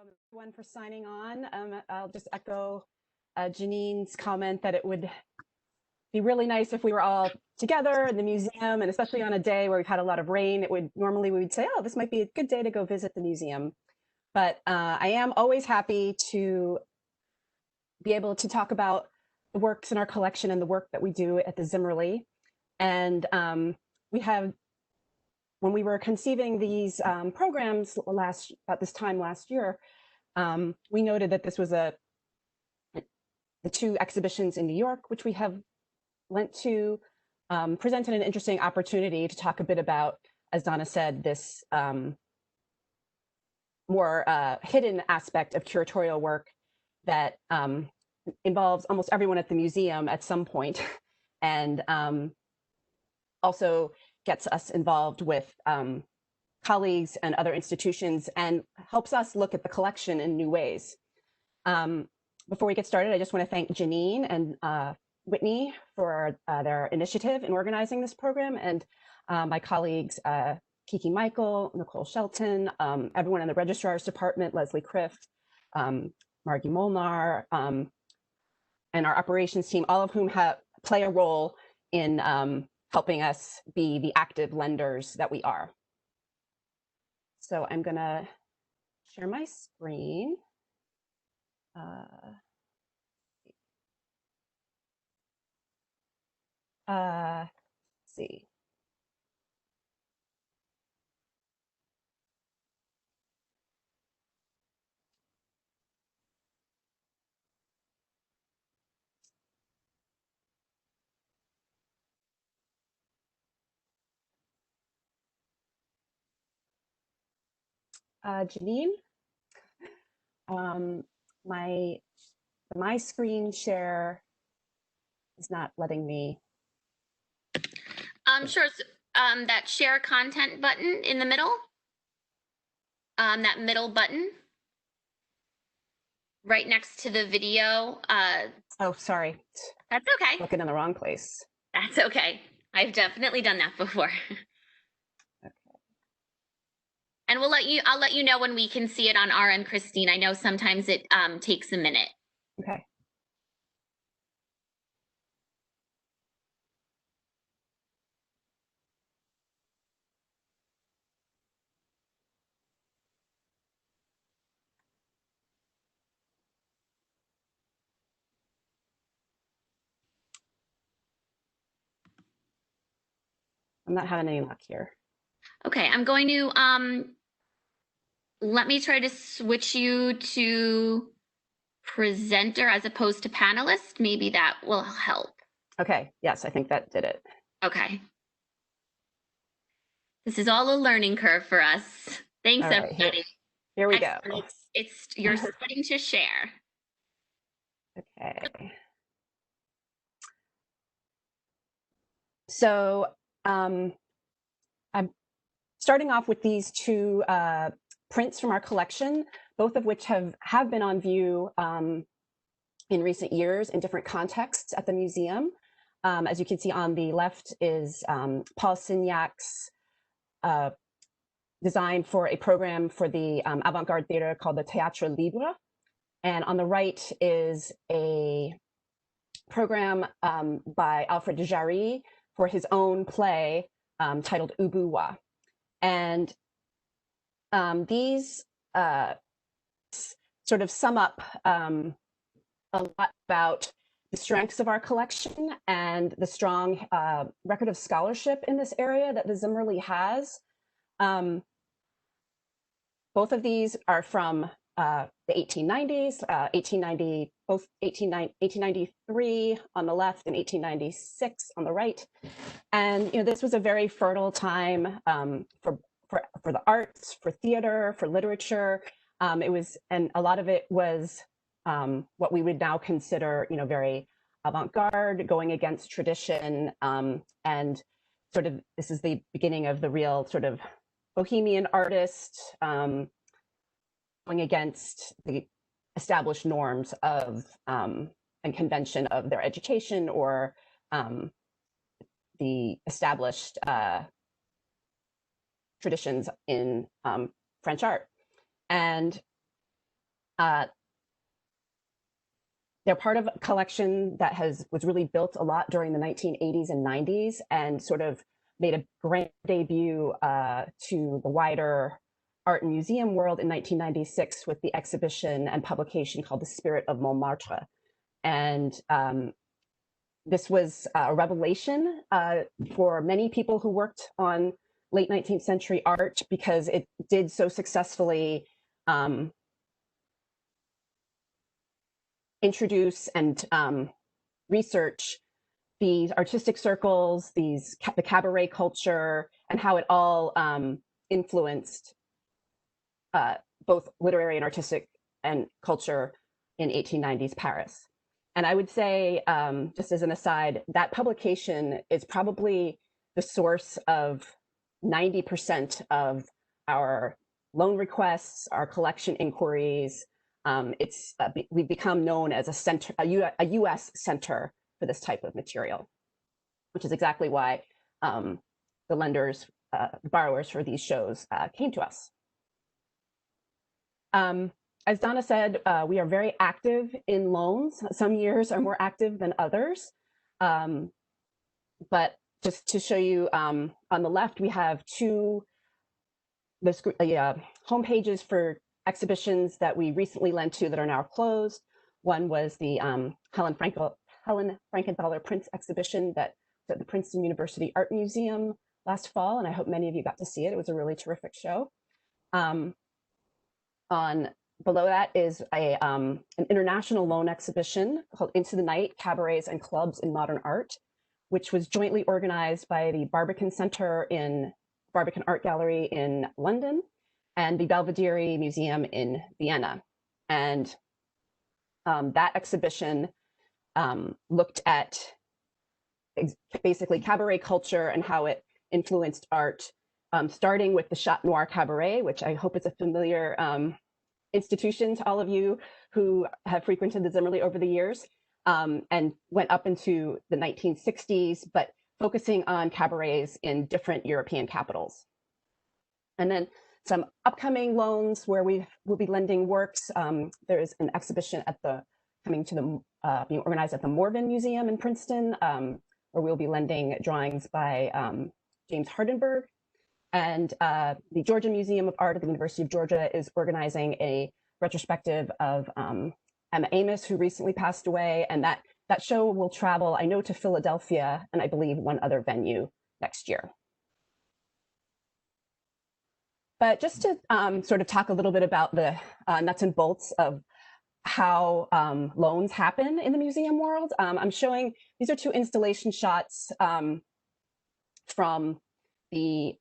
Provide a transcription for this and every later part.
Everyone for signing on. I'll just echo Janine's comment that it would be really nice if we were all together in the museum, and especially on a day where we've had a lot of rain. It would normally we would say, oh, this might be a good day to go visit the museum. But I am always happy to be able to talk about the works in our collection and the work that we do at the Zimmerli. And we have, when we were conceiving these programs about this time last year, we noted that this was the two exhibitions in New York, which we have went to, presented an interesting opportunity to talk a bit about, as Donna said, this more hidden aspect of curatorial work that involves almost everyone at the museum at some point, and also gets us involved with colleagues and other institutions and helps us look at the collection in new ways. Before we get started, I just want to thank Janine and Whitney for their initiative in organizing this program, and my colleagues, Kiki Michael, Nicole Shelton, everyone in the registrar's department, Leslie Crift, Margie Molnar, and our operations team, all of whom play a role in helping us be the active lenders that we are. So I'm going to share my screen. Let's see. Janine, my screen share is not letting me. Sure. That share content button in the middle. That middle button. Right next to the video. Oh, sorry. That's okay. Looking in the wrong place. That's okay. I've definitely done that before. Okay. And I'll let you know when we can see it on our end, Christine. I know sometimes it takes a minute. Okay. I'm not having any luck here. Okay, I'm going to let me try to switch you to presenter as opposed to panelist. Maybe that will help. Okay, yes, I think that did it. Okay. This is all a learning curve for us. Thanks, right, everybody. Here we go. You're starting to share. Okay. So I'm starting off with these two prints from our collection, both of which have been on view in recent years in different contexts at the museum. As you can see on the left is Paul Signac's design for a program for the Avant-Garde theater called the Théâtre Libre. And on the right is a program by Alfred Jarry for his own play titled Ubuwa. And these sort of sum up a lot about the strengths of our collection and the strong record of scholarship in this area that the Zimmerli has. Both of these are from the 1890s, 1893 on the left and 1896 on the right. And this was a very fertile time for the arts, for theater, for literature. And a lot of it was what we would now consider, very avant-garde, going against tradition, and sort of this is the beginning of the real sort of bohemian artist, going against the established norms of and convention of their education or the established traditions in French art. And They're part of a collection that was really built a lot during the 1980s and 90s and sort of made a grand debut to the wider art and museum world in 1996 with the exhibition and publication called The Spirit of Montmartre. And this was a revelation for many people who worked on late 19th century art because it did so successfully introduce and research these artistic circles, the cabaret culture, and how it all influenced both literary and artistic and culture in 1890s Paris. And I would say, just as an aside, that publication is probably the source of 90% of our loan requests, our collection inquiries. We've become known as a U.S. center for this type of material, which is exactly why the lenders, borrowers for these shows came to us. As Donna said, we are very active in loans. Some years are more active than others. But just to show you, on the left, we have home pages for exhibitions that we recently lent to that are now closed. One was the Helen Frankenthaler Prints exhibition that was at the Princeton University Art Museum last fall, and I hope many of you got to see it. It was a really terrific show. Below that is an international loan exhibition called Into the Night, Cabarets and Clubs in Modern Art, which was jointly organized by the Barbican Art Gallery in London and the Belvedere Museum in Vienna. And that exhibition looked at basically cabaret culture and how it influenced art, starting with the Chat Noir Cabaret, which I hope is a familiar institution to all of you who have frequented the Zimmerli over the years, and went up into the 1960s, but focusing on cabarets in different European capitals. And then some upcoming loans where we will be lending works. There is an exhibition being organized at the Morvan Museum in Princeton, where we'll be lending drawings by James Hardenberg. And the Georgia Museum of Art at the University of Georgia is organizing a retrospective of Emma Amos, who recently passed away. And that show will travel, I know, to Philadelphia and I believe one other venue next year. But just to sort of talk a little bit about the nuts and bolts of how loans happen in the museum world, I'm showing, these are two installation shots from the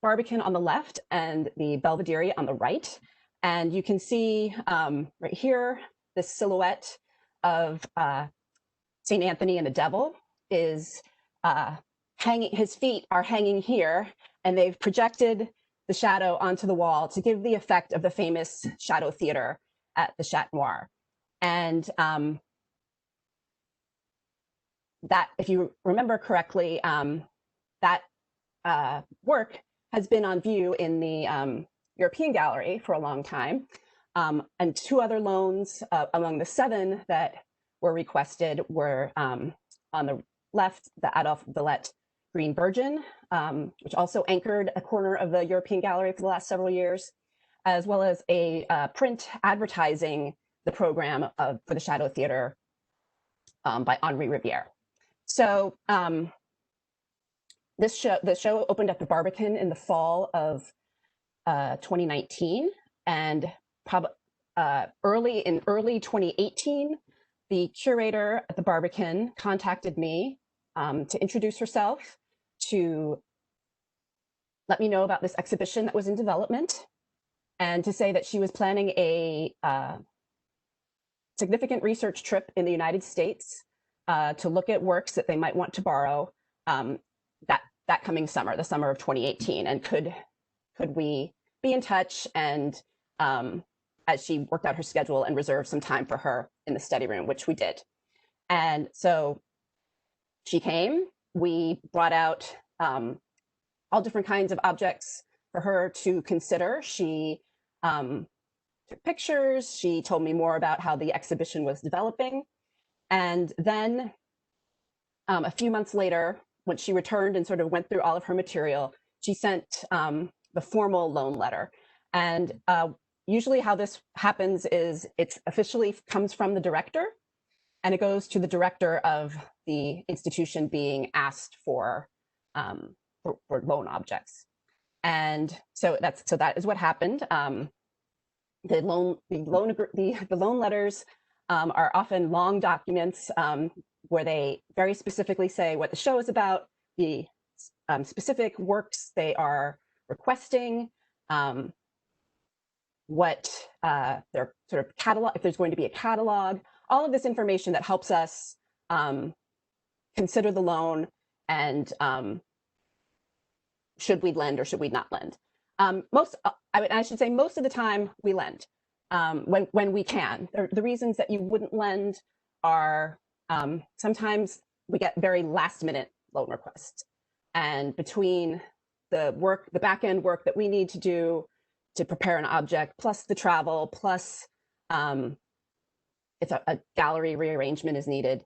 Barbican on the left and the Belvedere on the right. And you can see right here, this silhouette of St. Anthony and the Devil is hanging, his feet are hanging here, and they've projected the shadow onto the wall to give the effect of the famous shadow theater at the Chat Noir. And that, if you remember correctly, that work has been on view in the European Gallery for a long time. And two other loans among the 7 that were requested were on the left, the Adolphe Villette Green Virgin, which also anchored a corner of the European Gallery for the last several years, as well as a print advertising the program for the Shadow Theater by Henri Rivière. So the show opened at the Barbican in the fall of 2019, and early 2018, the curator at the Barbican contacted me to introduce herself, to let me know about this exhibition that was in development, and to say that she was planning a significant research trip in the United States to look at works that they might want to borrow that coming summer, the summer of 2018, and could we be in touch, and as she worked out her schedule and reserved some time for her in the study room, which we did. And so she came. We brought out all different kinds of objects for her to consider. She took pictures. She told me more about how the exhibition was developing. And then a few months later, when she returned and sort of went through all of her material, she sent the formal loan letter. And usually how this happens is it officially comes from the director, and it goes to the director of the institution being asked for loan objects. And so that is what happened. The loan letters are often long documents where they very specifically say what the show is about, the specific works they are requesting, what their sort of catalog, if there's going to be a catalog, all of this information that helps us consider the loan and should we lend or should we not lend. I should say most of the time we lend when we can. The reasons that you wouldn't lend are sometimes we get very last minute loan requests. And between the back end work that we need to do to prepare an object, plus the travel, plus if a gallery rearrangement is needed,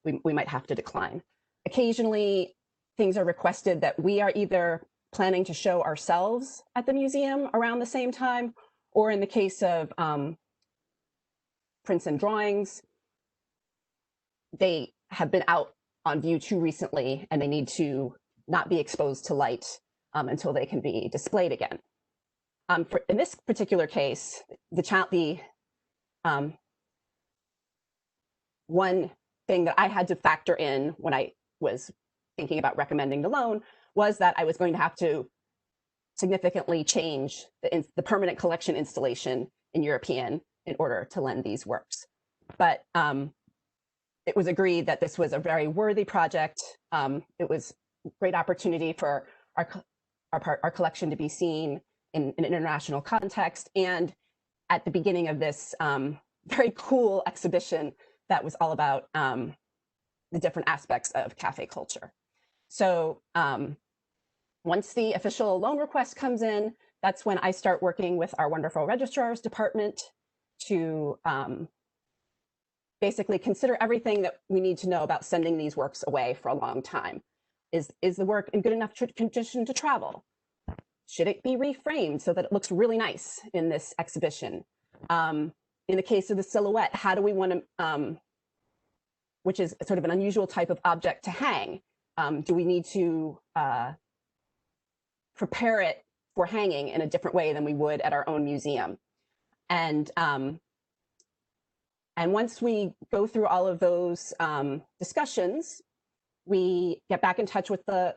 we might have to decline. Occasionally, things are requested that we are either planning to show ourselves at the museum around the same time, or in the case of prints and drawings, they have been out on view too recently and they need to not be exposed to light until they can be displayed again. In this particular case, one thing that I had to factor in when I was thinking about recommending the loan was that I was going to have to significantly change the permanent collection installation in European in order to lend these works. But it was agreed that this was a very worthy project. It was a great opportunity for our collection to be seen in an international context, and at the beginning of this very cool exhibition that was all about the different aspects of cafe culture. So once the official loan request comes in, that's when I start working with our wonderful registrar's department to basically consider everything that we need to know about sending these works away for a long time. Is the work in good enough condition to travel? Should it be reframed so that it looks really nice in this exhibition? In the case of the silhouette, how do we want to, which is sort of an unusual type of object to hang, do we need to prepare it for hanging in a different way than we would at our own museum? And once we go through all of those discussions, we get back in touch with the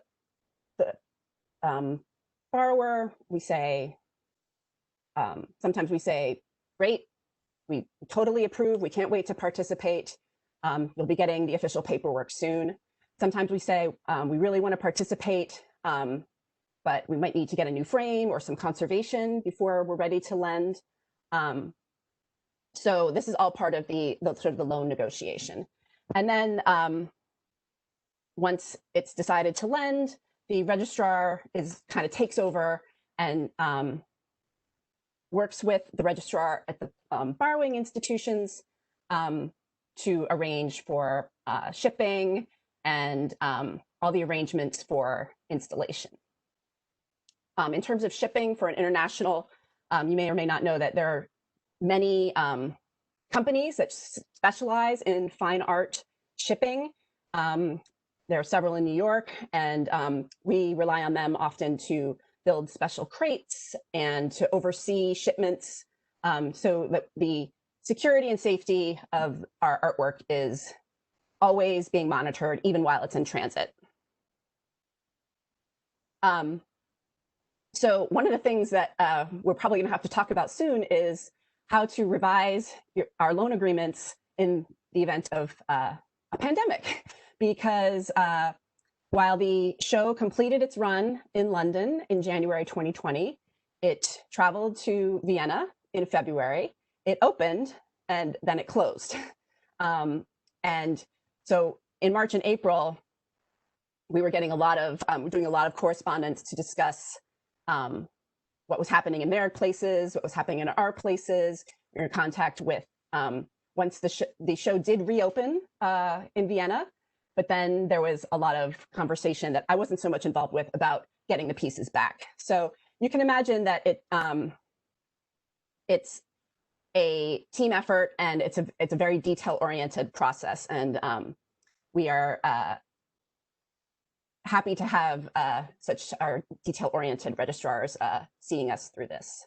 borrower. We say, sometimes we say, great, we totally approve, we can't wait to participate. You'll be getting the official paperwork soon. Sometimes we say, we really want to participate, but we might need to get a new frame or some conservation before we're ready to lend. So this is all part of the sort of the loan negotiation. And then once it's decided to lend, the registrar kind of takes over and works with the registrar at the borrowing institutions to arrange for shipping and all the arrangements for installation. In terms of shipping for an international, you may or may not know that there are many companies that specialize in fine art shipping. There are several in New York, and we rely on them often to build special crates and to oversee shipments so that the security and safety of our artwork is always being monitored, even while it's in transit. So one of the things that we're probably going to have to talk about soon is how to revise our loan agreements in the event of a pandemic. Because while the show completed its run in London in January 2020, it traveled to Vienna in February, it opened, and then it closed. And so in March and April, we were getting doing a lot of correspondence to discuss what was happening in their places, what was happening in our places. We were in contact with, once the show did reopen in Vienna, but then there was a lot of conversation that I wasn't so much involved with about getting the pieces back. So you can imagine that it's a team effort, and it's a very detail-oriented process, and we are happy to have such our detail-oriented registrars seeing us through this.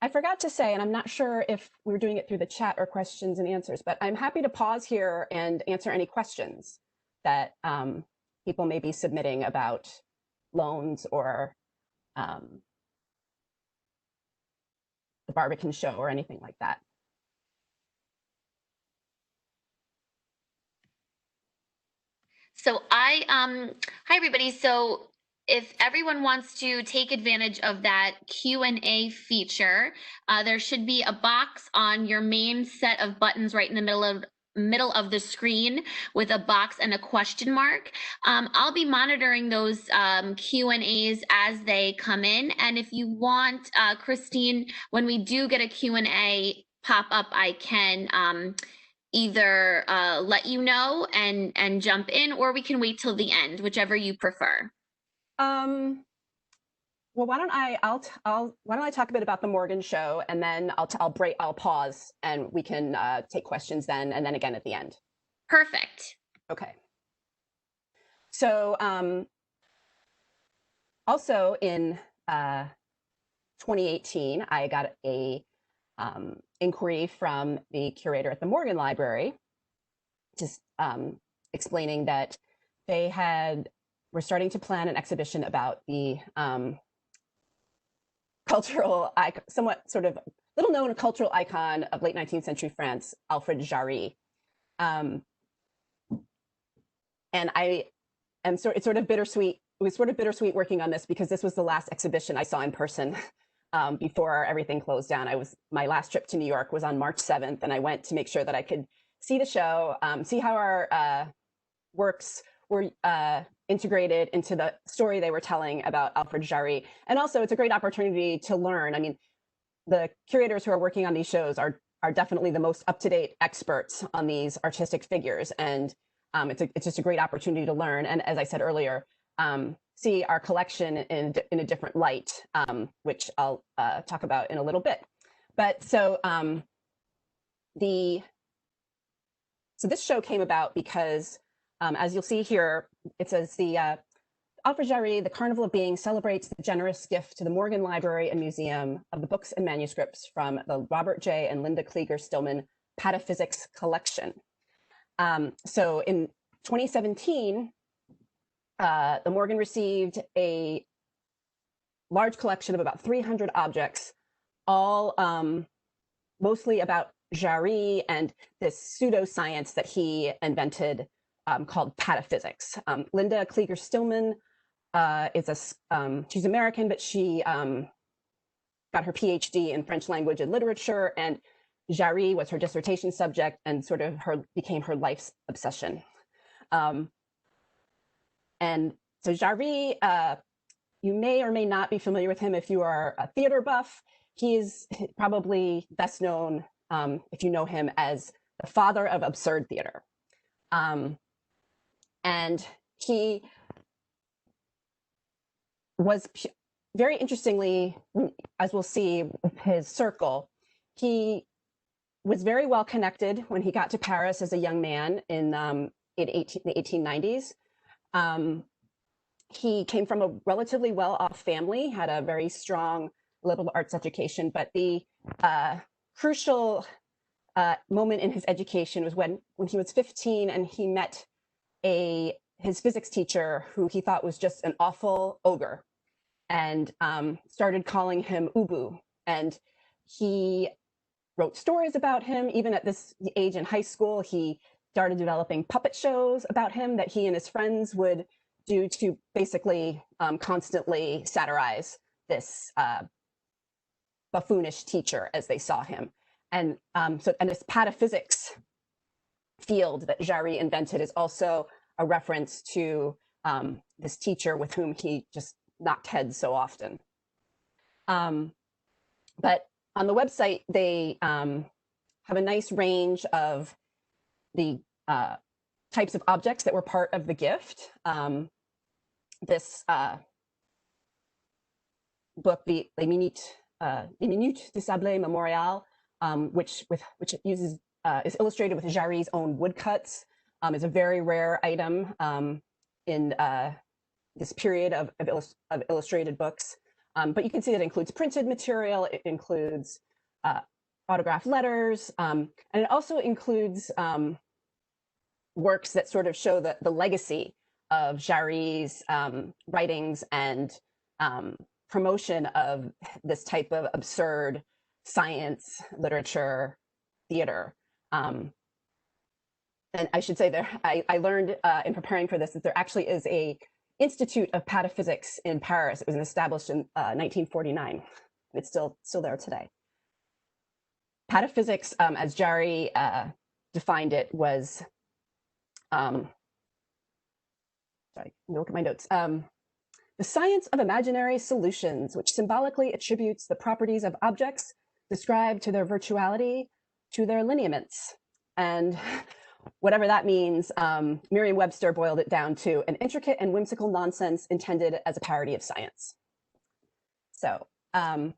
I forgot to say, and I'm not sure if we were doing it through the chat or questions and answers, but I'm happy to pause here and answer any questions that people may be submitting about loans or the Barbican show or anything like that. So hi everybody. So if everyone wants to take advantage of that Q&A feature, there should be a box on your main set of buttons right in the middle of the screen with a box and a question mark. I'll be monitoring those Q&As as they come in. And if you want, Christine, when we do get a Q&A pop up, I can either let you know and jump in, or we can wait till the end, whichever you prefer. Well, why don't I talk a bit about the Morgan show, and then I'll pause and we can take questions then, and then again at the end. Perfect. Okay. So also in 2018, I got a inquiry from the curator at the Morgan Library, just explaining that they were starting to plan an exhibition about the cultural, somewhat sort of little known cultural icon of late 19th century France, Alfred Jarry. And it's sort of bittersweet. It was sort of bittersweet working on this because this was the last exhibition I saw in person before everything closed down. My last trip to New York was on March 7th, and I went to make sure that I could see the show, see how our works were integrated into the story they were telling about Alfred Jarry. And also it's a great opportunity to learn. I mean, the curators who are working on these shows are definitely the most up-to-date experts on these artistic figures. And it's just a great opportunity to learn. And as I said earlier, see our collection in a different light, which I'll talk about in a little bit. But so this show came about because, as you'll see here, it says Alfred Jarry, the Carnival of Being, celebrates the generous gift to the Morgan Library and Museum of the books and manuscripts from the Robert J. and Linda Kleeger Stillman Pataphysics collection. So in 2017, the Morgan received a large collection of about 300 objects, all mostly about Jarry and this pseudoscience that he invented called pataphysics. Linda Kleeger Stillman she's American, but she got her PhD in French language and literature, and Jarry was her dissertation subject and sort of became her life's obsession. And so Jarry, you may or may not be familiar with him if you are a theater buff. He's probably best known, if you know him, as the father of absurd theater. And he was very interestingly, as we'll see with his circle, he was very well connected when he got to Paris as a young man in the 1890s. He came from a relatively well-off family, had a very strong liberal arts education, but the crucial moment in his education was when he was 15 and he met his physics teacher who he thought was just an awful ogre, and started calling him Ubu. And he wrote stories about him. Even at this age in high school, he started developing puppet shows about him that he and his friends would do to basically constantly satirize this buffoonish teacher as they saw him. And this pataphysics field that Jarry invented is also a reference to this teacher with whom he just knocked heads so often. But on the website, they have a nice range of the types of objects that were part of the gift. This book, the Les Minutes du Sable Memorial, which uses is illustrated with Jarry's own woodcuts, is a very rare item in this period of illustrated books. But you can see that it includes printed material, it includes autographed letters, and it also includes works that sort of show the legacy of Jarry's writings and promotion of this type of absurd science, literature, theater. And I should say there, I learned in preparing for this that there actually is a Institute of Pataphysics in Paris. It was established in 1949. It's still there today. Pataphysics, as Jarry defined it, was, sorry, let me look at my notes. The science of imaginary solutions, which symbolically attributes the properties of objects described to their virtuality, to their lineaments. And whatever that means, Merriam-Webster boiled it down to an intricate and whimsical nonsense intended as a parody of science. So, on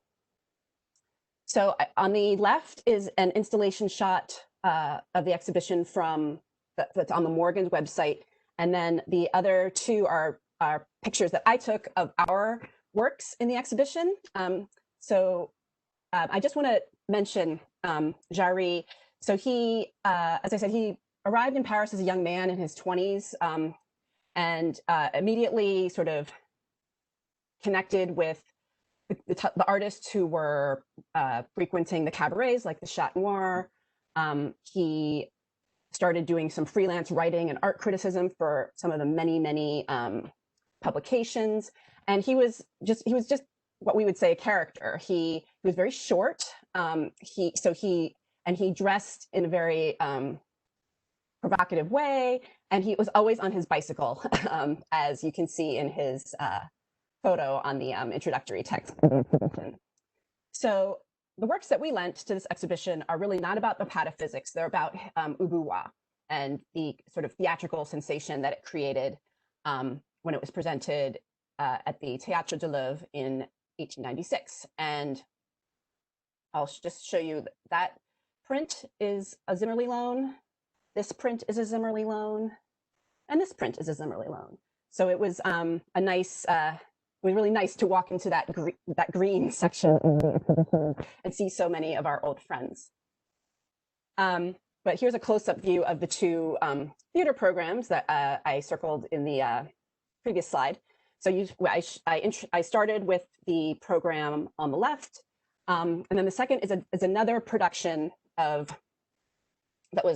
the left is an installation shot of the exhibition from that's on the Morgan's website, and then the other two are pictures that I took of our works in the exhibition. I just want to mention Jarry. So he, as I said, he arrived in Paris as a young man in his 20s, and immediately sort of connected with the artists who were frequenting the cabarets, like the Chat Noir. He started doing some freelance writing and art criticism for some of the many publications, and he was just what we would say a character. He was very short. He dressed in a very provocative way, and he was always on his bicycle, as you can see in his photo on the introductory text of the exhibition. So the works that we lent to this exhibition are really not about the pataphysics. They're about Ubuwa and the sort of theatrical sensation that it created when it was presented at the Théâtre de l'Oeuvre in 1896. And I'll just show you that print is a Zimmerli loan. This print is a Zimmerli loan, and this print is a Zimmerli loan. So it was a nice, it was really nice to walk into that green section of the exhibition and see so many of our old friends. But here's a close-up view of the two theater programs that I circled in the previous slide. So I started with the program on the left, and then the second is another production of of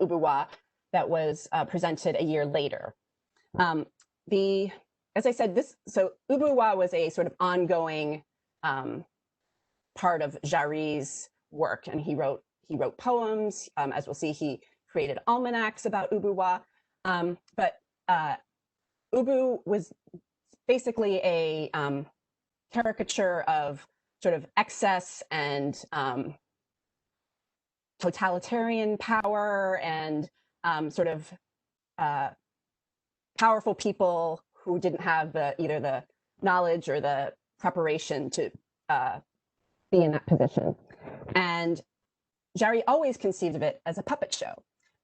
Ubuwa that was presented a year later. As I said, Ubuwa was a sort of ongoing part of Jarry's work, and he wrote poems. As we'll see, he created almanacs about Ubuwa. But Ubu was basically a caricature of sort of excess and totalitarian power and sort of powerful people who didn't have either the knowledge or the preparation to be in that position. And Jarry always conceived of it as a puppet show.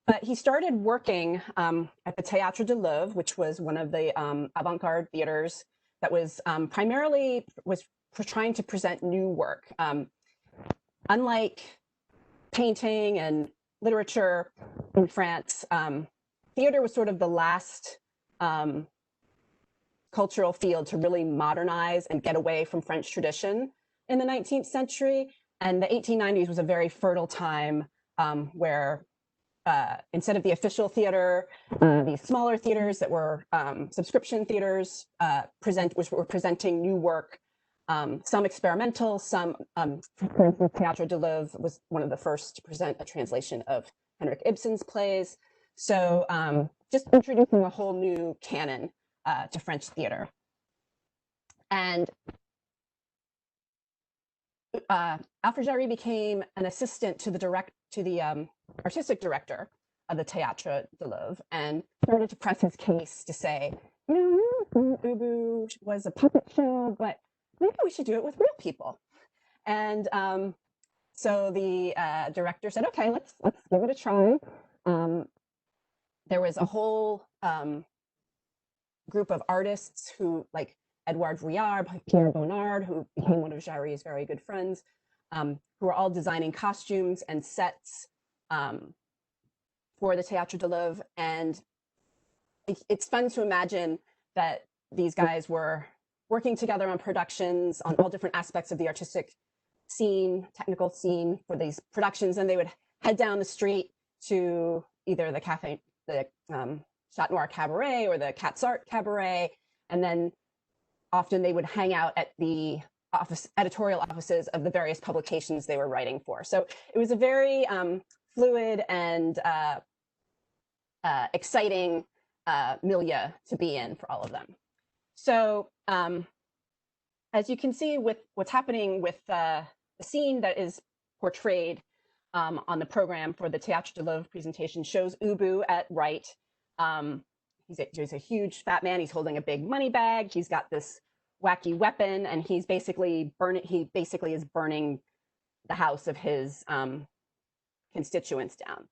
But he started working at the Théâtre de l'Oeuvre, which was one of the avant-garde theaters that was primarily trying to present new work. Unlike painting and literature in France, theater was sort of the last cultural field to really modernize and get away from French tradition in the 19th century. And the 1890s was a very fertile time where instead of the official theater, these smaller theaters that were subscription theaters which were presenting new work, some experimental, some, for instance, Théâtre de l'Oeuvre was one of the first to present a translation of Henrik Ibsen's plays. So just introducing a whole new canon to French theater. And Alfred Jarry became an assistant to the artistic director of the Théâtre de l'Oeuvre and started to press his case to say, Ubu was a puppet show, but maybe we should do it with real people. And so the director said, okay, let's give it a try. There was a whole group of artists who, like Edouard Vuillard, Pierre Bonnard, who became one of Jarry's very good friends, who were all designing costumes and sets for the Théâtre de l'Oeuvre. And it's fun to imagine that these guys were working together on productions on all different aspects of the artistic scene, technical scene for these productions, and they would head down the street to either the Chat Noir Cabaret or the Cat's Art Cabaret, and then often they would hang out at the editorial offices of the various publications they were writing for. So it was a very fluid and exciting milieu to be in for all of them. So as you can see with what's happening with the scene that is portrayed on the program for the Théâtre de l'Oeuvre presentation shows Ubu at right. He's a huge fat man. He's holding a big money bag. He's got this wacky weapon, and he's basically is burning the house of his constituents down.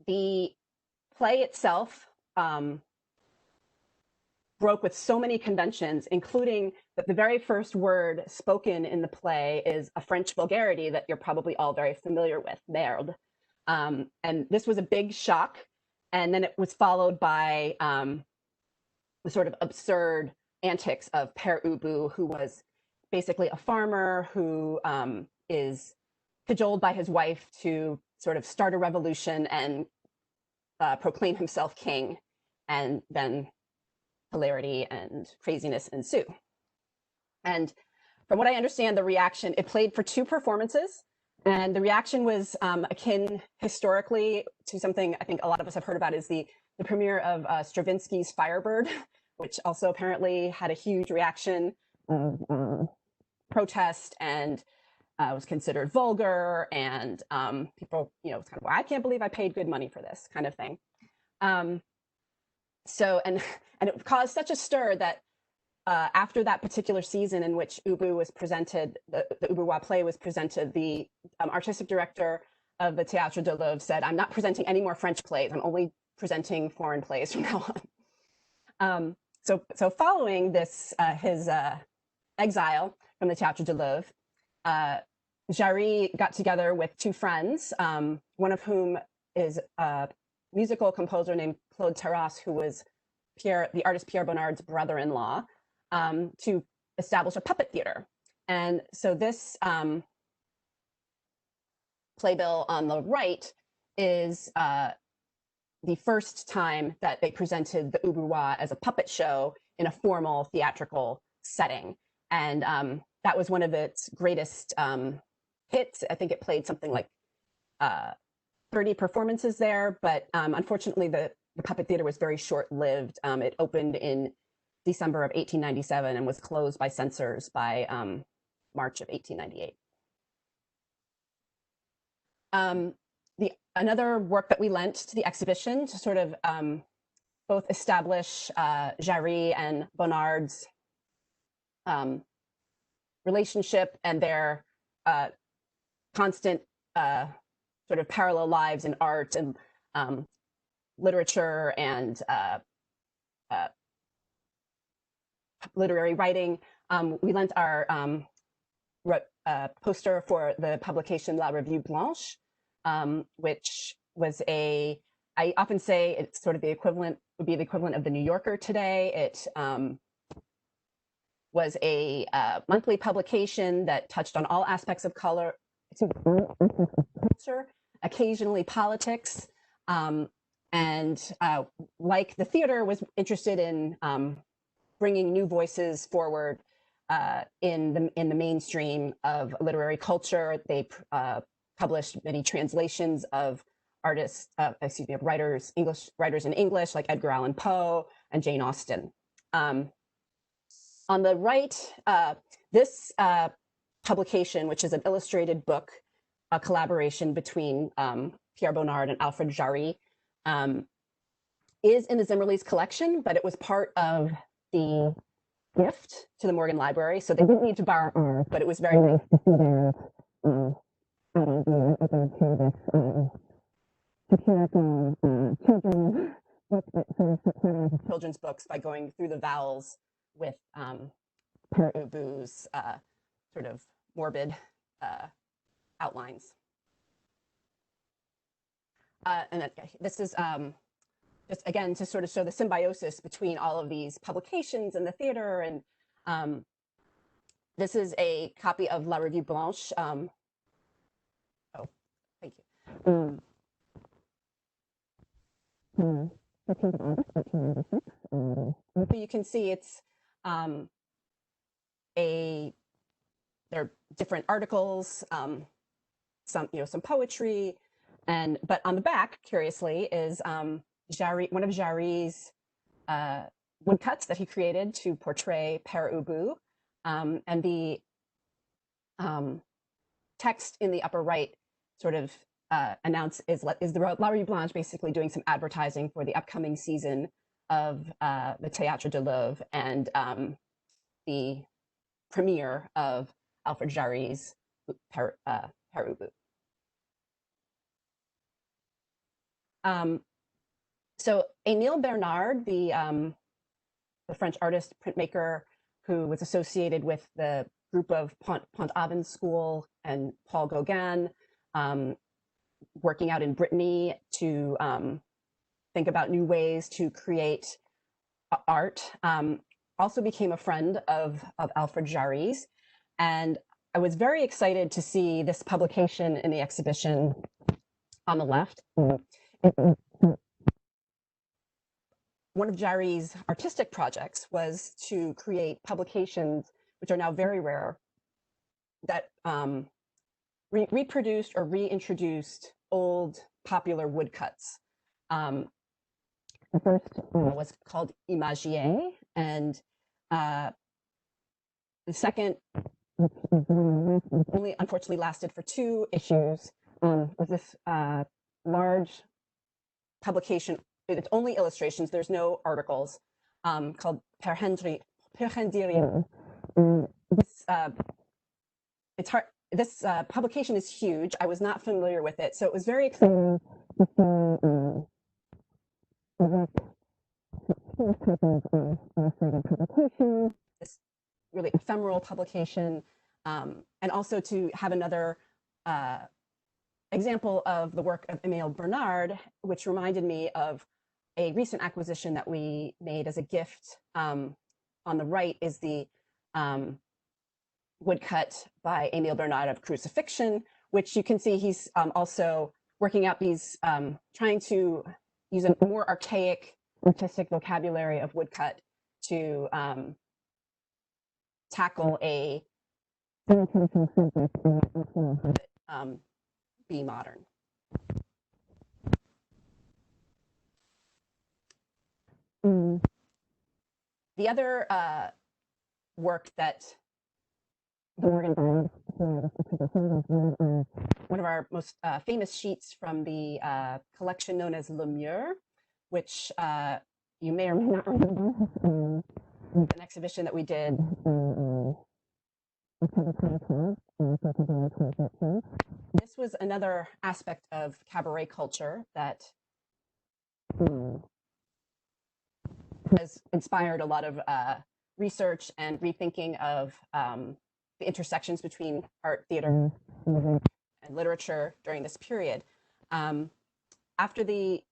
The play itself broke with so many conventions, including that the very first word spoken in the play is a French vulgarity that you're probably all very familiar with, merde. And this was a big shock. And then it was followed by the sort of absurd antics of Père Ubu, who was basically a farmer who is cajoled by his wife to sort of start a revolution and proclaim himself king, and then hilarity and craziness ensue. And from what I understand, the reaction, it played for 2 performances, and the reaction was akin historically to something I think a lot of us have heard about, is the premiere of Stravinsky's Firebird, which also apparently had a huge reaction of protest and was considered vulgar, and people, it's kind of, well, I can't believe I paid good money for this kind of thing. So, and it caused such a stir that after that particular season in which Ubu was presented, the Ubu play was presented, the artistic director of the Théâtre de l'Oeuvre said, I'm not presenting any more French plays. I'm only presenting foreign plays from now on. So following this, his exile from the Théâtre de l'Oeuvre, Jarry got together with 2 friends, one of whom is a musical composer named Claude Terrasse, who was the artist Pierre Bonnard's brother-in-law, to establish a puppet theater. And so this playbill on the right is the first time that they presented the Ubu as a puppet show in a formal theatrical setting. And that was one of its greatest hits. I think it played something like 30 performances there, but unfortunately the puppet theater was very short-lived. It opened in December of 1897 and was closed by censors by March of 1898. Another work that we lent to the exhibition to sort of both establish Jarry and Bonnard's relationship and their constant sort of parallel lives in art and literature and literary writing. We lent our poster for the publication La Revue Blanche, which was I often say it's sort of the equivalent, would be the equivalent of the New Yorker today. It was a monthly publication that touched on all aspects of culture, occasionally politics, and like the theater, was interested in bringing new voices forward in the mainstream of literary culture. They published many translations of writers, English writers in English, like Edgar Allan Poe and Jane Austen. On the right, this publication, which is an illustrated book, a collaboration between Pierre Bonnard and Alfred Jarry, is in the Zimmerli's collection, but it was part of the gift to the Morgan Library, so they didn't need to borrow ours, but it was very nice to see their children's books by going through the vowels with Pere Ubu's sort of morbid outlines. And this is just again to sort of show the symbiosis between all of these publications and the theater. And this is a copy of La Revue Blanche. Oh, thank you. So you can see it's there are different articles, some poetry, but on the back, curiously, is Jarry, one of Jarry's woodcuts that he created to portray Pere Ubu, and the text in the upper right sort of is the La Rue Blanche basically doing some advertising for the upcoming season of the Théâtre de l'Oeuvre and the premiere of Alfred Jarry's Pere Ubu. So Emil Bernard, the French artist, printmaker, who was associated with the group of Pont-Aven School and Paul Gauguin, working out in Brittany to think about new ways to create art, also became a friend of Alfred Jarry's. And I was very excited to see this publication in the exhibition on the left. One of Jarry's artistic projects was to create publications, which are now very rare, that reproduced or reintroduced old popular woodcuts. The first was called Imagier, and the second, which only unfortunately lasted for 2 issues, was this large publication. It's only illustrations. There's no articles. Called Perhendirium. It's hard. This publication is huge. I was not familiar with it, so it was very exciting to see this really ephemeral publication, and also to have another example of the work of Emil Bernard, which reminded me of a recent acquisition that we made as a gift. On the right is the woodcut by Emil Bernard of Crucifixion, which you can see he's also working out these, trying to use a more archaic artistic vocabulary of woodcut to tackle a be modern. The other work that one of our most famous sheets from the collection known as Lemur, which you may or may not remember, an exhibition that we did. This was another aspect of cabaret culture that has inspired a lot of research and rethinking of the intersections between art, theater, music, and literature during this period. After the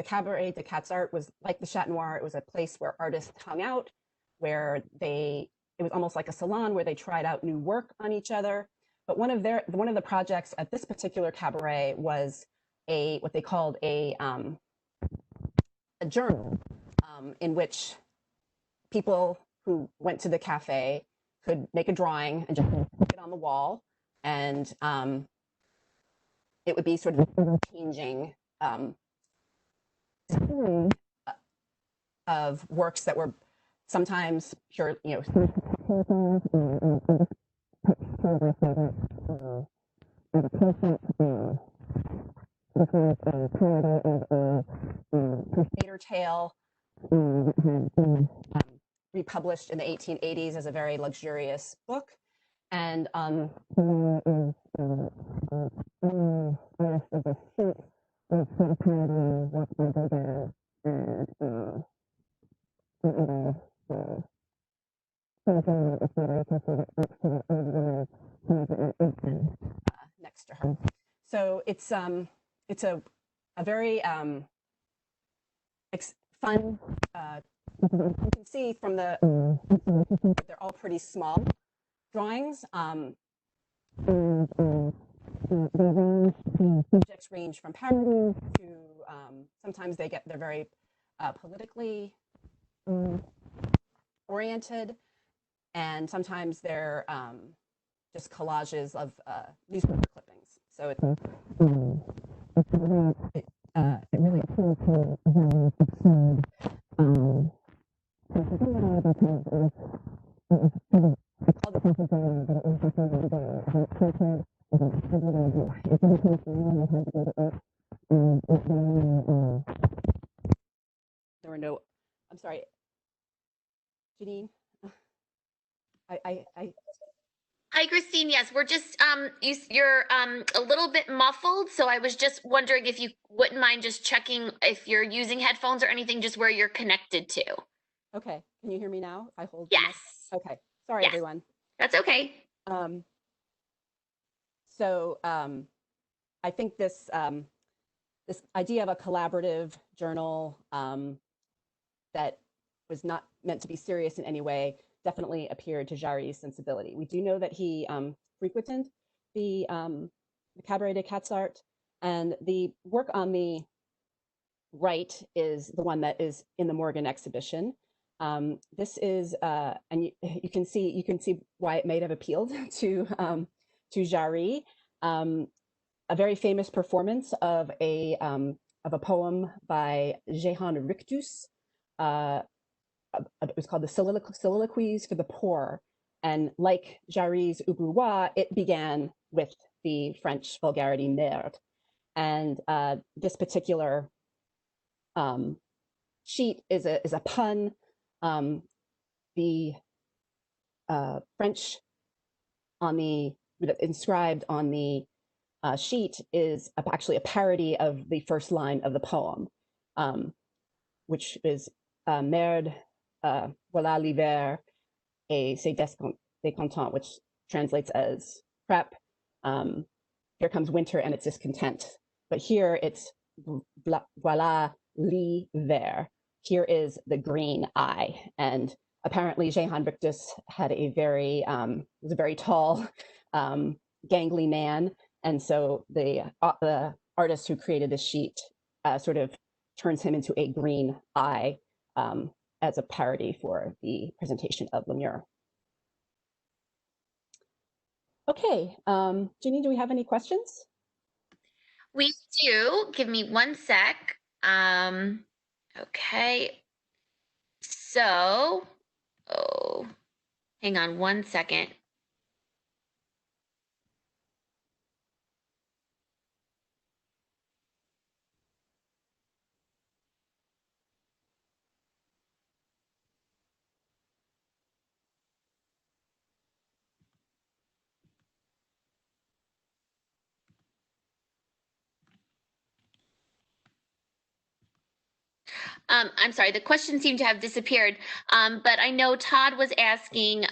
Cabaret de Quatre Arts was like the Chat Noir. It was a place where artists hung out, where it was almost like a salon where they tried out new work on each other. But one of the projects at this particular cabaret was what they called a journal, in which people who went to the cafe could make a drawing and just put it on the wall, and it would be sort of changing of works that were sometimes pure, Crusader tale, republished in the 1880s as a very luxurious book. And next to her. So it's a very fun. You can see from the they're all pretty small drawings. Subjects range from parody to sometimes they're very politically oriented, and sometimes they're just collages of newspaper clippings. So it really appeals to a very absurd. There were no, I'm sorry, Janine. Hi, Christine. Yes, we're just you're a little bit muffled, so I was just wondering if you wouldn't mind just checking if you're using headphones or anything, just where you're connected to. Okay, can you hear me now? I hold. Yes. Okay, sorry everyone. That's okay. So I think this this idea of a collaborative journal that was not meant to be serious in any way definitely appeared to Jarry's sensibility. We do know that he frequented the Cabaret des Quatre Arts, and the work on the right is the one that is in the Morgan exhibition. This is, and you can see why it may have appealed to Jarry. A very famous performance of a poem by Jehan Rictus. It was called the Soliloquies for the Poor, and like Jarry's Oubrouat, it began with the French vulgarity merde. And this particular sheet is a pun. The French on the inscribed on the sheet is actually a parody of the first line of the poem, which is merde, voilà l'hiver, et c'est décontent, which translates as crap. Here comes winter and it's discontent. But here it's voilà l'hiver. Here is the green eye. And apparently Jehan Rictus had a very, was a very tall, gangly man. And so the artist who created this sheet sort of turns him into a green eye as a parody for the presentation of Lemur. Okay, Jeannie, do we have any questions? We do. Give me one sec. Okay. So, hang on one second. I'm sorry, the question seemed to have disappeared, but I know Todd was asking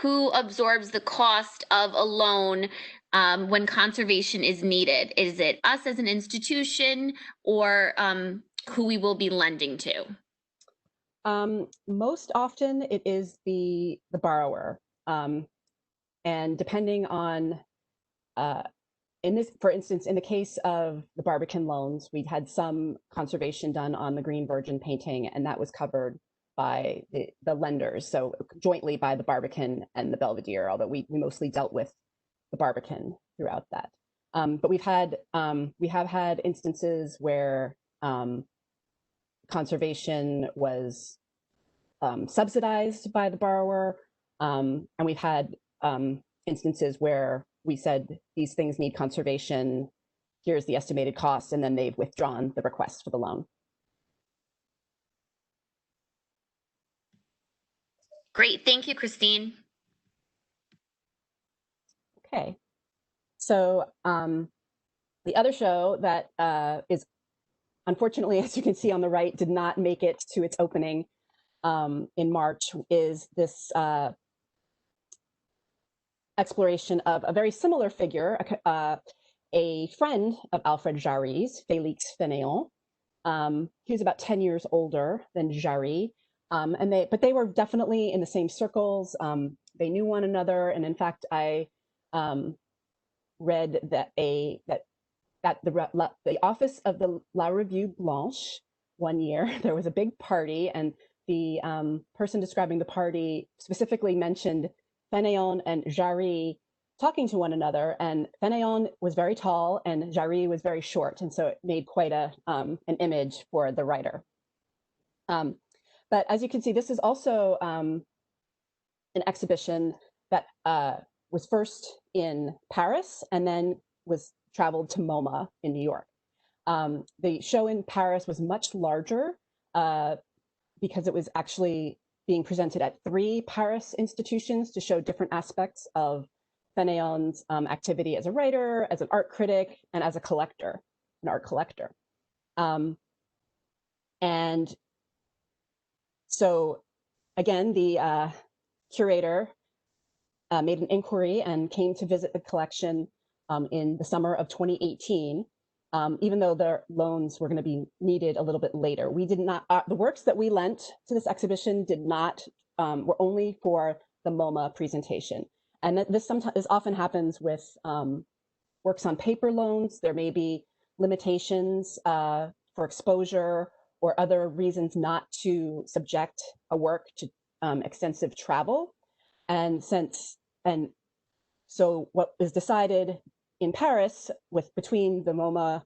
who absorbs the cost of a loan when conservation is needed? Is it us as an institution, or who we will be lending to? Most often it is the borrower. And depending on, for instance, in the case of the Barbican loans, we had some conservation done on the Green Virgin painting, and that was covered by the lenders, so jointly by the Barbican and the Belvedere, although we mostly dealt with the Barbican throughout that. But we have had instances where conservation was subsidized by the borrower. And we've had instances where we said these things need conservation, here's the estimated cost, and then they've withdrawn the request for the loan. Great, thank you, Christine. Okay, so the other show that is, unfortunately, as you can see on the right, did not make it to its opening in March is this exploration of a very similar figure, a friend of Alfred Jarry's, Félix Fénéon. He was about 10 years older than Jarry, but they were definitely in the same circles. They knew one another, and in fact, I read that the office of the La Revue Blanche one year there was a big party, and the person describing the party specifically mentioned Fénéon and Jarry talking to one another, and Fénéon was very tall and Jarry was very short, and so it made quite an image for the writer. But as you can see, this is also an exhibition that was first in Paris and then was traveled to MoMA in New York. The show in Paris was much larger because it was actually being presented at 3 Paris institutions to show different aspects of Fénéon's activity as a writer, as an art critic, and as a collector, an art collector. And so again, the curator made an inquiry and came to visit the collection in the summer of 2018, even though the loans were going to be needed a little bit later. We did not, the works that we lent to this exhibition did not, were only for the MoMA presentation. And this often happens with works on paper loans. There may be limitations for exposure or other reasons not to subject a work to extensive travel. And so what was decided in Paris between the MoMA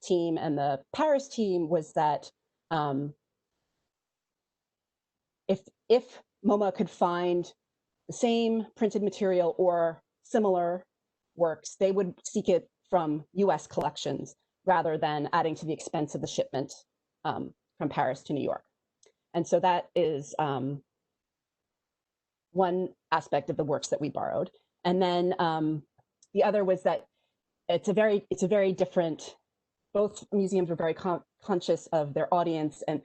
team and the Paris team was that if MoMA could find the same printed material or similar works, they would seek it from US collections rather than adding to the expense of the shipment from Paris to New York. And so that is one aspect of the works that we borrowed. And then the other was that it's a very different, both museums were very conscious of their audience and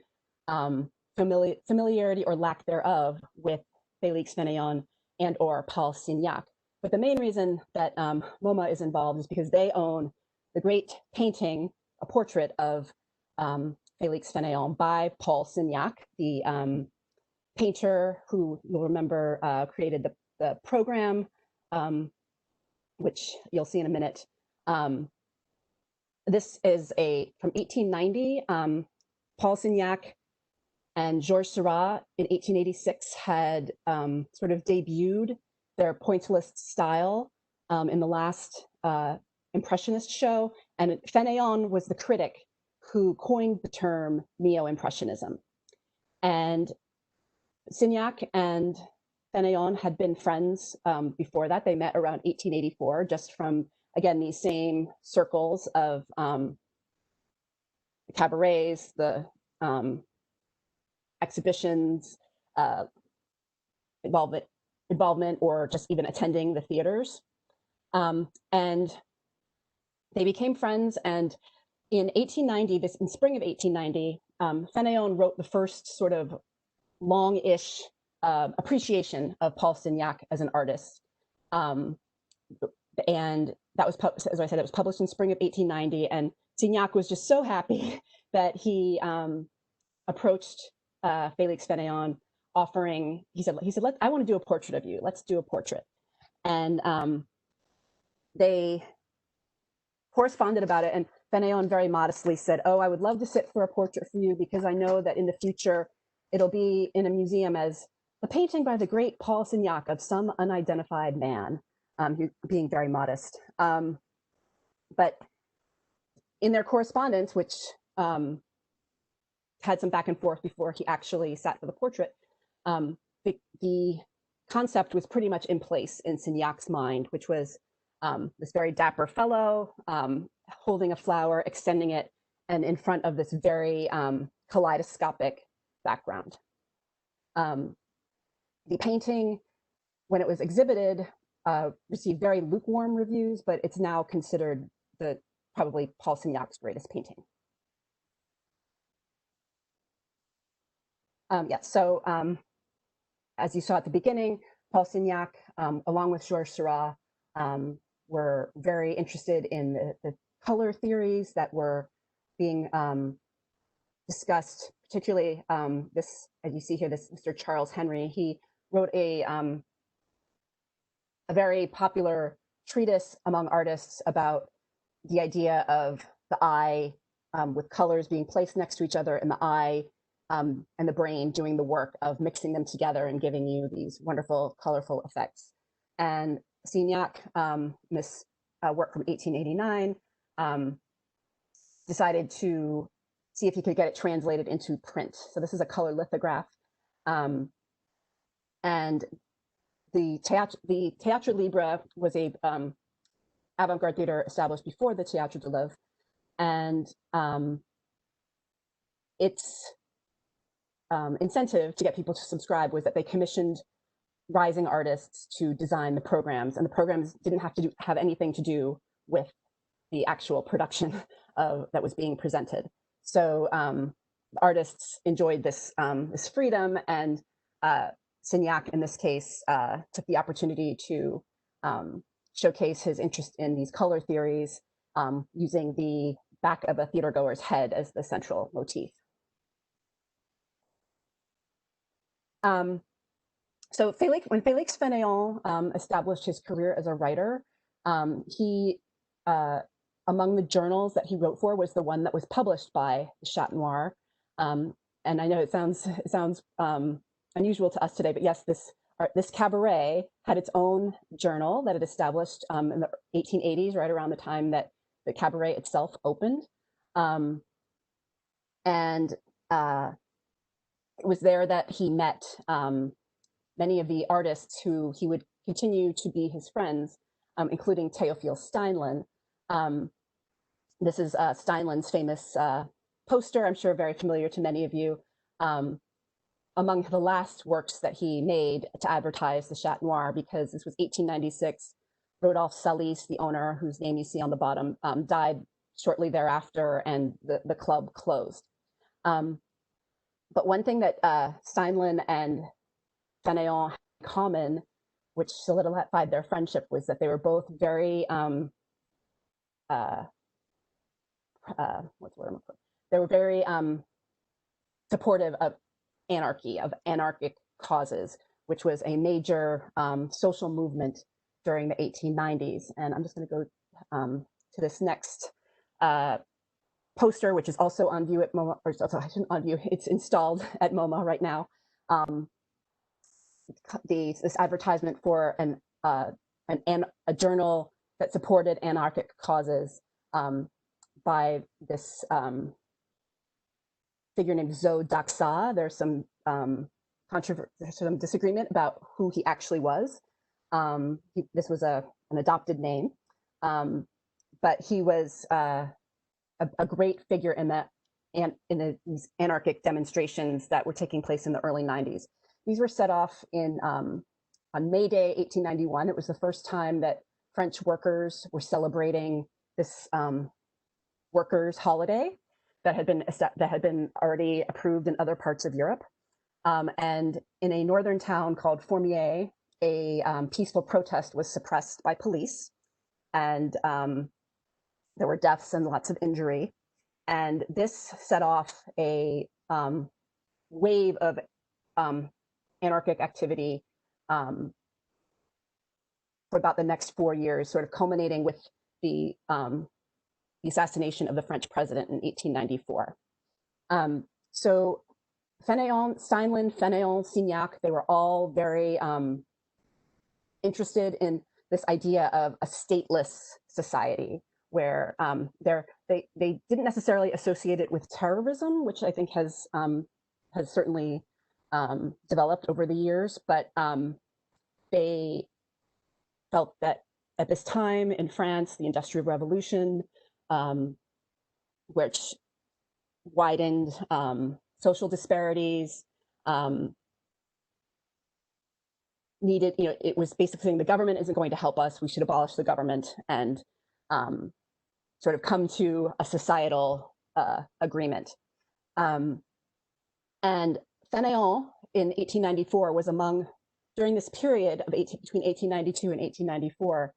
familiarity or lack thereof with Félix Fénéon and or Paul Signac. But the main reason that MoMA is involved is because they own the great painting, a portrait of Félix Fénéon by Paul Signac, the painter who you'll remember created the program, which you'll see in a minute. This is from 1890. Paul Signac and Georges Seurat in 1886 had sort of debuted their pointillist style in the last Impressionist show. And Fénéon was the critic who coined the term neo-impressionism. And Signac and Fénéon had been friends before that. They met around 1884, just from, again, these same circles of the cabarets, the exhibitions, involvement, or just even attending the theaters. And they became friends. And in 1890, in spring of 1890, Fénéon wrote the first sort of long-ish appreciation of Paul Signac as an artist. And that was, as I said, it was published in spring of 1890. And Signac was just so happy that he approached Félix Fénéon, offering, he said, I want to do a portrait of you. Let's do a portrait. And they corresponded about it. And Fénéon very modestly said, oh, I would love to sit for a portrait for you because I know that in the future, it'll be in a museum as a painting by the great Paul Signac of some unidentified man, being very modest. But in their correspondence, which had some back and forth before he actually sat for the portrait, the concept was pretty much in place in Signac's mind, which was this very dapper fellow holding a flower, extending it, and in front of this very kaleidoscopic background. The painting, when it was exhibited, received very lukewarm reviews, but it's now considered probably Paul Signac's greatest painting. As you saw at the beginning, Paul Signac, along with Georges Seurat, were very interested in the color theories that were being discussed, particularly this, as you see here, this Mr. Charles Henry. He wrote a very popular treatise among artists about the idea of the eye with colors being placed next to each other, and the eye and the brain doing the work of mixing them together and giving you these wonderful, colorful effects. And Signac, this work from 1889, decided to see if he could get it translated into print. So this is a color lithograph. And the Théâtre Libre was a avant-garde theater established before the Théâtre de l'Oeuvre. And its incentive to get people to subscribe was that they commissioned rising artists to design the programs, and the programs didn't have anything to do with the actual production that was being presented. So artists enjoyed this freedom, and Signac, in this case, took the opportunity to showcase his interest in these color theories using the back of a theatergoer's head as the central motif. So when Félix Fénéon established his career as a writer, he, among the journals that he wrote for, was the one that was published by the Chat Noir. And I know it sounds unusual to us today, but yes, this Cabaret had its own journal that it established in the 1880s, right around the time that the Cabaret itself opened. It was there that he met many of the artists who he would continue to be his friends, including Théophile Steinlen. This is Steinlen's famous poster, I'm sure very familiar to many of you. Among the last works that he made to advertise the Chat Noir, because this was 1896, Rodolphe Salis, the owner, whose name you see on the bottom, died shortly thereafter, and the club closed. But one thing that Steinlen and Fénéon had in common, which solidified their friendship, was that they were both very supportive of anarchy, of anarchic causes, which was a major social movement during the 1890s. And I'm just going to go to this next poster, which is also on view at MoMA, or on view, it's installed at MoMA right now. This advertisement for a journal that supported anarchic causes by this figure named Zoe Daxa. There's some disagreement about who he actually was. This was an adopted name, but he was a great figure in these anarchic demonstrations that were taking place in the early 90s. These were set off on May Day, 1891. It was the first time that French workers were celebrating this workers' holiday that had been already approved in other parts of Europe. And in a northern town called Formier, a peaceful protest was suppressed by police, and there were deaths and lots of injury. And this set off a wave of anarchic activity for about the next 4 years, sort of culminating with the assassination of the French president in 1894. So Fénéon, Steinlen, Fénéon, Signac, they were all very interested in this idea of a stateless society, where they didn't necessarily associate it with terrorism, which I think has certainly developed over the years, but they felt that at this time in France, the Industrial Revolution, which widened social disparities, needed, it was basically saying the government isn't going to help us, we should abolish the government and sort of come to a societal agreement. And Fénéon in 1894 was among, during this period of between 1892 and 1894,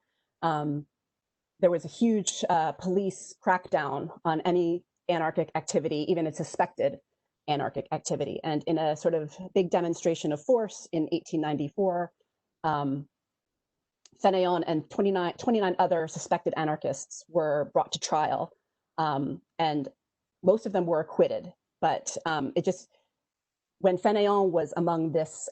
there was a huge police crackdown on any anarchic activity, even a suspected anarchic activity. And in a sort of big demonstration of force in 1894, Fénéon and 29 other suspected anarchists were brought to trial, and most of them were acquitted. But it just, when Fénéon was among this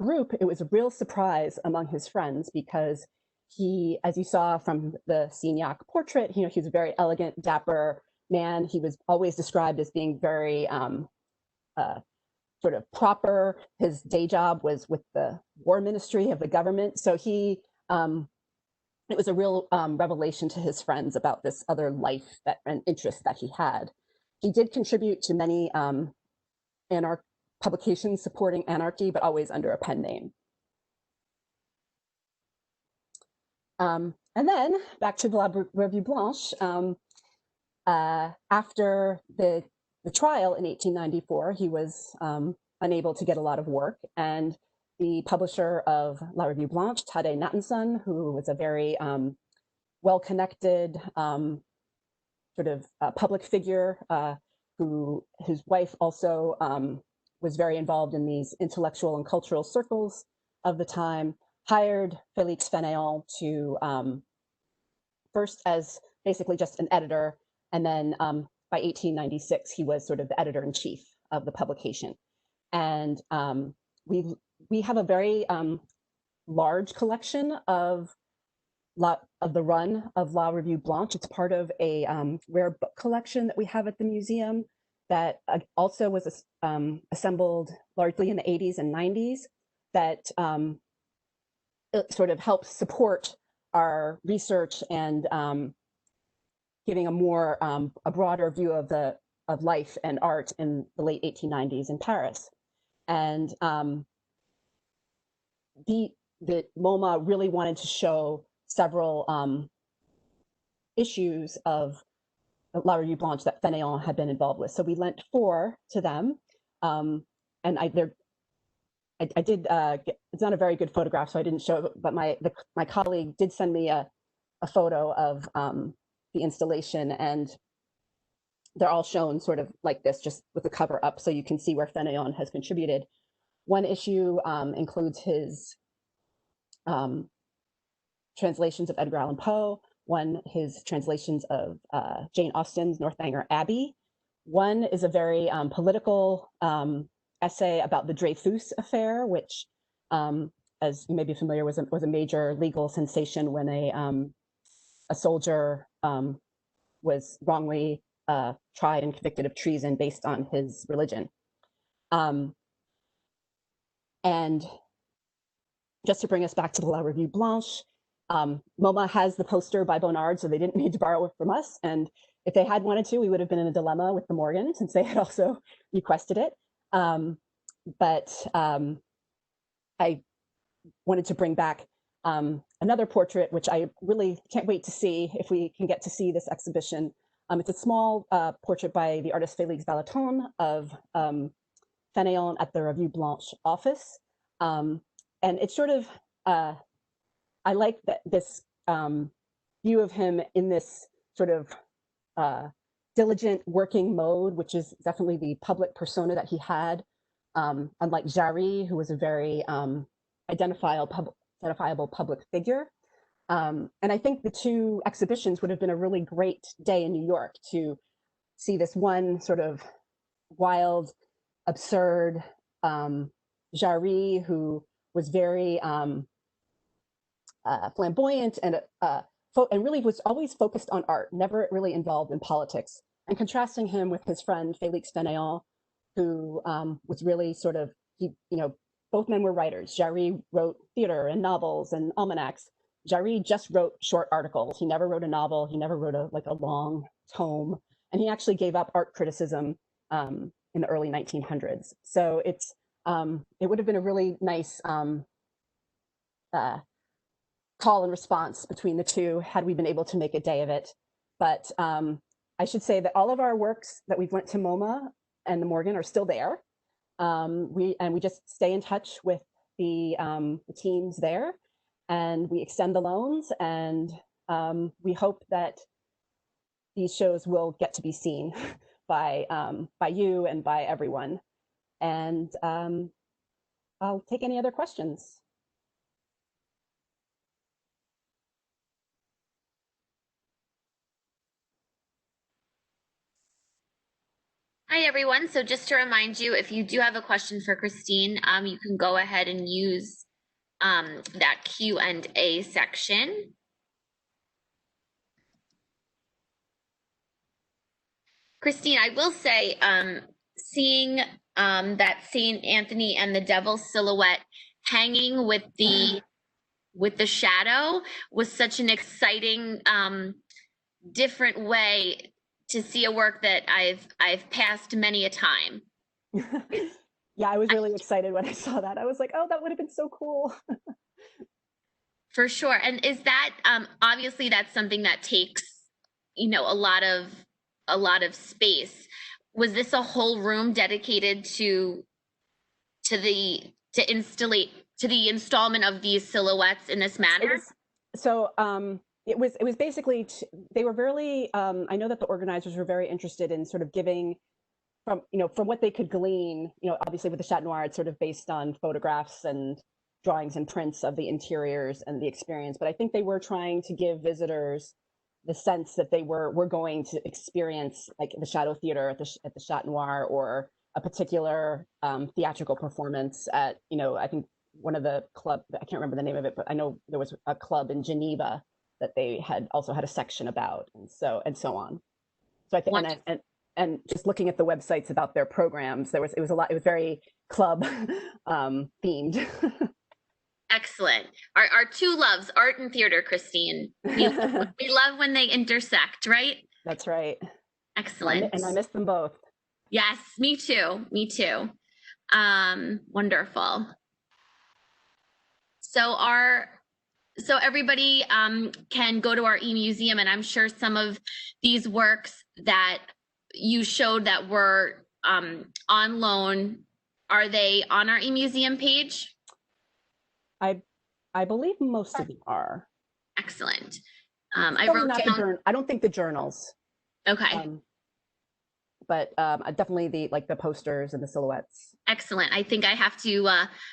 group, it was a real surprise among his friends because he, as you saw from the Signac portrait, he was a very elegant, dapper man. He was always described as being very sort of proper. His day job was with the war ministry of the government. So he, it was a real revelation to his friends about this other life and interest that he had. He did contribute to many publications supporting anarchy, but always under a pen name. And then back to La Revue Blanche. After the trial in 1894, he was unable to get a lot of work, and the publisher of La Revue Blanche, Tade Nathanson, who was a very well-connected sort of public figure, whose wife also was very involved in these intellectual and cultural circles of the time, hired Félix Fénéon to first as basically just an editor, and then by 1896 he was sort of the editor-in-chief of the publication. And we have a very large collection of the run of La Revue Blanche. It's part of a rare book collection that we have at the museum that also was assembled largely in the 80s and 90s that it sort of helps support our research and giving a more a broader view of life and art in the late 1890s in Paris. And the MoMA really wanted to show several issues of La Revue Blanche that Fénéon had been involved with. So we lent 4 to them, and I did. It's not a very good photograph, so I didn't show it. But my colleague did send me a photo of the installation, and they're all shown sort of like this, just with the cover up, so you can see where Fénéon has contributed. One issue includes his translations of Edgar Allan Poe. One, his translations of Jane Austen's Northanger Abbey. One is a very political essay about the Dreyfus affair, which, as you may be familiar, was a major legal sensation when a soldier was wrongly tried and convicted of treason based on his religion. And just to bring us back to the La Revue Blanche, MoMA has the poster by Bonnard, so they didn't need to borrow it from us. And if they had wanted to, we would have been in a dilemma with the Morgan, since they had also requested it. But I wanted to bring back another portrait, which I really can't wait to see if we can get to see this exhibition. It's a small portrait by the artist Félix Vallotton of Fénéon at the Revue Blanche office. And it's sort of, I like this view of him in this sort of diligent working mode, which is definitely the public persona that he had, unlike Jarry, who was a very identifiable public figure. And I think the 2 exhibitions would have been a really great day in New York to see this one sort of wild, absurd Jarry, who was very flamboyant and really was always focused on art, never really involved in politics, and contrasting him with his friend Félix Fénéon, who was really sort of, both men were writers. Jarry wrote theater and novels and almanacs. Jarry just wrote short articles. He never wrote a novel. He never wrote a long tome. And he actually gave up art criticism in the early 1900s. So it would have been a really nice call and response between the two had we been able to make a day of it. But I should say that all of our works that we've went to MoMA and the Morgan are still there. We just stay in touch with the teams there, and we extend the loans, and we hope that these shows will get to be seen by you and by everyone. And I'll take any other questions. Hi, everyone. So just to remind you, if you do have a question for Christine, you can go ahead and use that Q&A section. Christine, I will say, seeing that Saint Anthony and the Devil silhouette hanging with the shadow was such an exciting, different way to see a work that I've passed many a time. Yeah, I was really excited when I saw that. I was like, oh, that would have been so cool. For sure. And is that obviously that's something that takes, a lot of space. Was this a whole room dedicated to the installment of these silhouettes in this manner? It was basically, they were very, I know that the organizers were very interested in sort of giving from what they could glean, obviously with the Chat Noir, it's sort of based on photographs and drawings and prints of the interiors and the experience. But I think they were trying to give visitors the sense that they were going to experience like the Shadow Theater at the Chat Noir, or a particular theatrical performance at, I think one of the club, I can't remember the name of it, but I know there was a club in Geneva that they had also had a section about, and so on. So I think, and just looking at the websites about their programs, it was a lot. It was very club themed. Excellent. Our two loves, art and theater, Christine. We love when they intersect, right? That's right. Excellent. And I miss them both. Yes, me too. Me too. Wonderful. So everybody can go to our e-museum, and I'm sure some of these works that you showed that were on loan, are they on our e-museum page? I believe most of them are. Excellent. I wrote down. I don't think the journals. Okay. But definitely the posters and the silhouettes. Excellent. I think I have to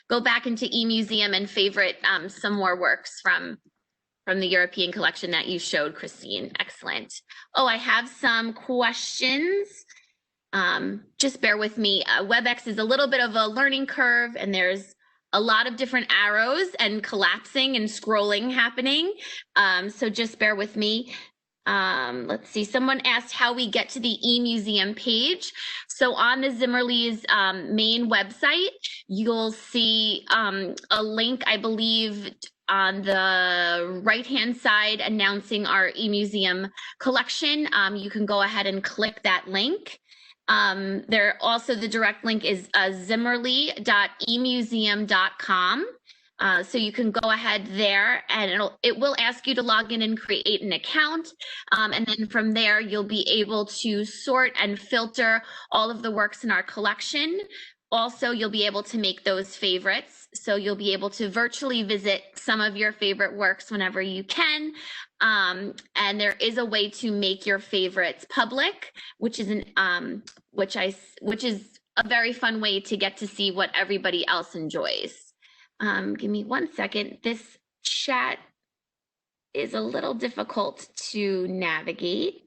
go back into e-museum and favorite some more works from the European collection that you showed, Christine. Excellent. Oh, I have some questions. Just bear with me. WebEx is a little bit of a learning curve, and there's a lot of different arrows and collapsing and scrolling happening. So just bear with me. Let's see, someone asked how we get to the e-museum page. So on the Zimmerli's main website, you'll see a link, I believe, on the right-hand side announcing our e-museum collection. You can go ahead and click that link. There also, the direct link is zimmerli.emuseum.com. So you can go ahead there, and it will ask you to log in and create an account. And then from there, you'll be able to sort and filter all of the works in our collection. Also, you'll be able to make those favorites. So you'll be able to virtually visit some of your favorite works whenever you can. And there is a way to make your favorites public, which is which is a very fun way to get to see what everybody else enjoys. Give me 1 second. This chat is a little difficult to navigate.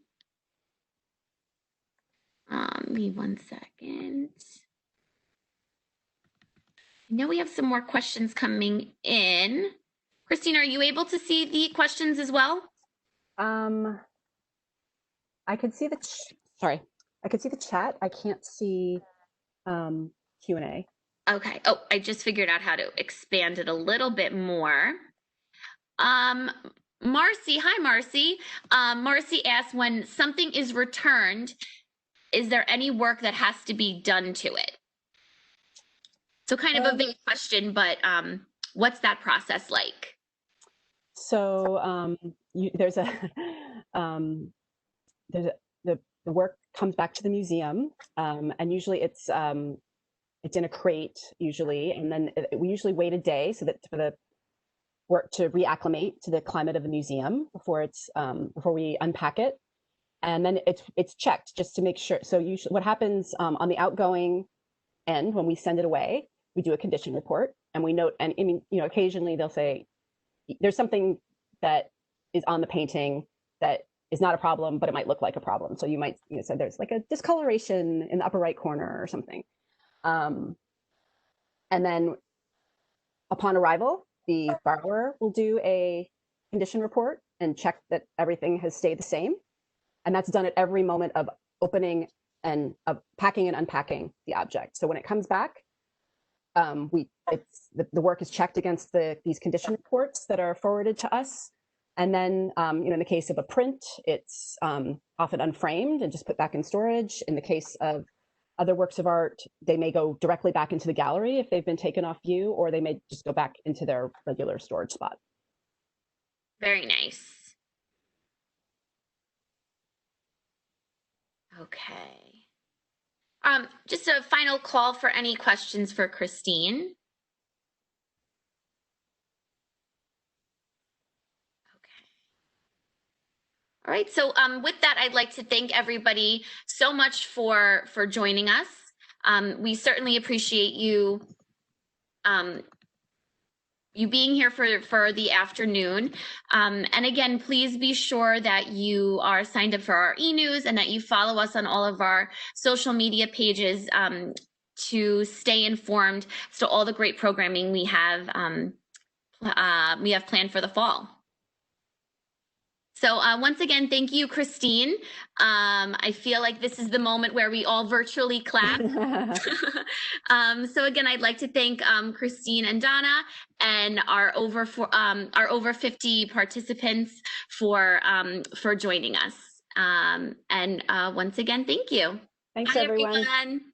Give me 1 second. I know we have some more questions coming in. Christine, are you able to see the questions as well? I could see I could see the chat. I can't see Q&A. Okay. Oh, I just figured out how to expand it a little bit more. Um, Marcy, hi Marcy. Marcy asks, when something is returned, is there any work that has to be done to it? So kind of a vague question, but what's that process like? So there's a there's a, the work comes back to the museum, and usually it's in a crate usually, and then we usually wait a day so that for the work to reacclimate to the climate of the museum before we unpack it, and then it's checked just to make sure. So usually, what happens on the outgoing end when we send it away, we do a condition report and we note. And I mean, occasionally they'll say there's something that is on the painting that is not a problem, but it might look like a problem. So you might say there's like a discoloration in the upper right corner or something. And then upon arrival, the borrower will do a condition report and check that everything has stayed the same. And that's done at every moment of opening and of packing and unpacking the object. So when it comes back, the work is checked against these condition reports that are forwarded to us. And then, in the case of a print, it's often unframed and just put back in storage. In the case of other works of art, they may go directly back into the gallery if they've been taken off view, or they may just go back into their regular storage spot. Very nice. Okay. Just a final call for any questions for Christine. All right, so with that, I'd like to thank everybody so much for joining us. We certainly appreciate you you being here for the afternoon. And again, please be sure that you are signed up for our e-news and that you follow us on all of our social media pages to stay informed as to all the great programming we have planned for the fall. So once again, thank you, Christine. I feel like this is the moment where we all virtually clap. So again, I'd like to thank Christine and Donna and our over 50 participants for joining us. And once again, thank you. Thanks, Bye, everyone. everyone.